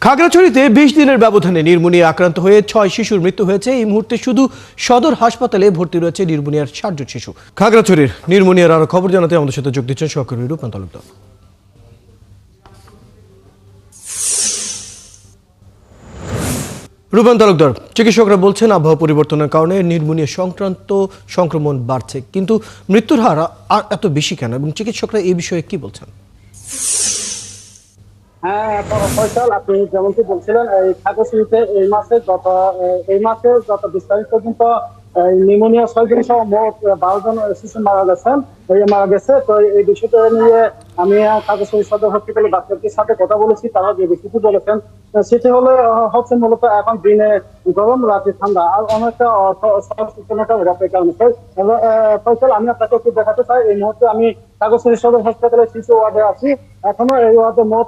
খাগড়াছড়িতে ২০ দিনের ব্যবধানে নিউমোনিয়া আক্রান্ত হয়ে ৬ শিশুর মৃত্যু হয়েছে। এই মুহূর্তে শুধু সদর হাসপাতালে ভর্তি রয়েছে নিউমোনিয়ার ৬০ জন শিশু। খাগড়াছড়ির নিউমোনিয়ার আরো খবর জানাতে আমাদের সাথে যোগ দিচ্ছেন সহকর্মী রূপন তালুকদার। রূপন তালুকদার, চিকিৎসকরা বলছেন আবহাওয়া পরিবর্তনের কারণে নিউমোনিয়া সংক্রান্ত সংক্রমণ বাড়ছে, কিন্তু মৃত্যুর হার এত বেশি কেন এবং চিকিৎসকরা এই বিষয়ে কি বলছেন? হ্যাঁ ফয়সাল, আপনি যেমনটি বলছিলেন, এই খাগড়াছড়িতে এই মাসে গত ২০ তারিখ পর্যন্ত নিউমোনিয়া ৬ জন সহ মোট ১২ জন শিশু মারা গেছে। তো এই বিষয়টা নিয়ে আমি খাগড়াছড়ি সদর হসপিটালে ডাক্তারদের সাথে কথা বলেছি। তারা যে বিষয়টি বলেছেন সেটি হচ্ছে মূলত এখন দিনে গরম, রাতে ঠান্ডা, আর অনেকটা সচেতনতা অভাবের কারণে। ফয়সাল, আমি আপনাকে একটু দেখাতে চাই, এই মুহূর্তে আমি খাগড়াছড়ি সদর হাসপাতালে শিশু ওয়ার্ডে আছি। এখনো এই ওয়ার্ডে মোট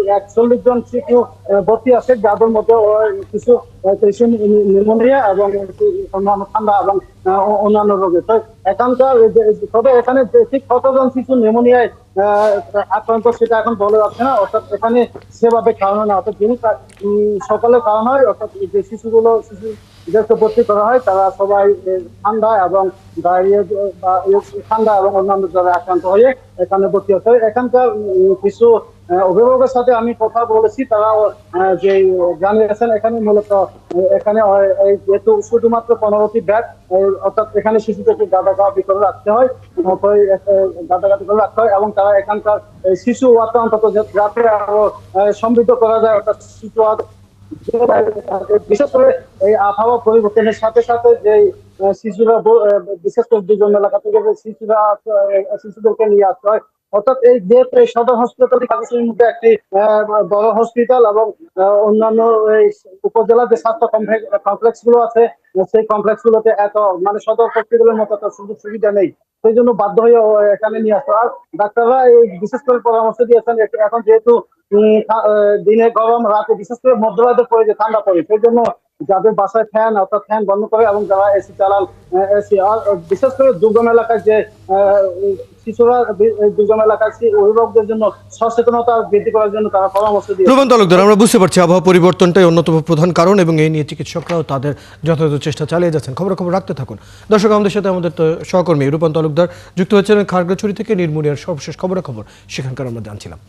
৪১ জন শিশু ভর্তি আছে, যাদের মধ্যে কিছু নিউমোনিয়া এবং অন্যান্য ঠান্ডা এবং অন্যান্য রোগে। তো এখানকার তবে এখানে ঠিক কতজন শিশু নিউমোনিয়ায় আক্রান্ত সেটা এখন বলা যাচ্ছে না। অর্থাৎ এখানে সেভাবে খাওয়ানো না, অর্থাৎ যিনি সকালে খাওয়ানো হয়, অর্থাৎ যে শিশুদেরকে ভর্তি করা হয় তারা সবাই ঠান্ডা এবং ঠান্ডা এবং অন্যান্য যারা আক্রান্ত হয়ে এখানে ভর্তি হতে হয়। এখানকার কিছু অভিভাবকের সাথে আমি কথা বলেছি, তারা যে জানিয়েছেন এখানে মূলত এখানে যেহেতু শুধুমাত্র ১৫টি ব্যাগ, অর্থাৎ এখানে শিশুদেরকে গাদাগাদি করে রাখতে হয়, গাদাগাদি করে রাখতে হয় এবং তারা এখানকার শিশু ওয়ার্ডটা অন্তত যাতে আরো সমৃদ্ধ করা যায়, অর্থাৎ শিশু ওয়ার্ড বিশেষ করে এই আবহাওয়া পরিবর্তনের সাথে সাথে যে শিশুরা, বিশেষ করে দুর্গম এলাকা থেকে শিশুদেরকে নিয়ে আসতে হয়। অর্থাৎ এই যেহেতু এই সদর হসপিটাল খাগড়াছড়ির মধ্যে একটি বড় হসপিটাল এবং অন্যান্য এই উপজেলার যে স্বাস্থ্য কমপ্লেক্স গুলো আছে, সেই কমপ্লেক্স গুলোতে এত মানে সদর হসপিটালের মতো এত সুযোগ সুবিধা নেই। সেই জন্য বাধ্য হয়ে এখানে নিয়ে আসতে। আর ডাক্তাররা এই বিশেষ করে পরামর্শ দিয়েছেন, এখন যেহেতু দিনে গরম, রাতে বিশেষ করে মধ্যরাতে পড়ে যে ঠান্ডা পড়ে, সেই জন্য যাদের বাসায় ফ্যান, অর্থাৎ ফ্যান বন্ধ করে এবং যারা এসি চালান এসি, আর বিশেষ করে দুর্গম এলাকায় যে শিশুরা দুর্গম এলাকায় অভিভাবকদের জন্য সচেতনতা বৃদ্ধি করার জন্য তারা পরামর্শ দিয়ে। রূপন তালুকদার, আমরা বুঝতে পারছি আবহাওয়া পরিবর্তনটাই অন্যতম প্রধান কারণ এবং এই নিয়ে চিকিৎসকরাও তাদের যথাযথ চেষ্টা চালিয়ে যাচ্ছেন। খবর রাখতে থাকুন। দর্শক, আমাদের সাথে আমাদের সহকর্মী রূপন তালুকদার যুক্ত হয়েছিলেন খাগড়াছড়ি থেকে। নিউমোনিয়ার সর্বশেষ খবর সেখানকার আমরা জানছিলাম।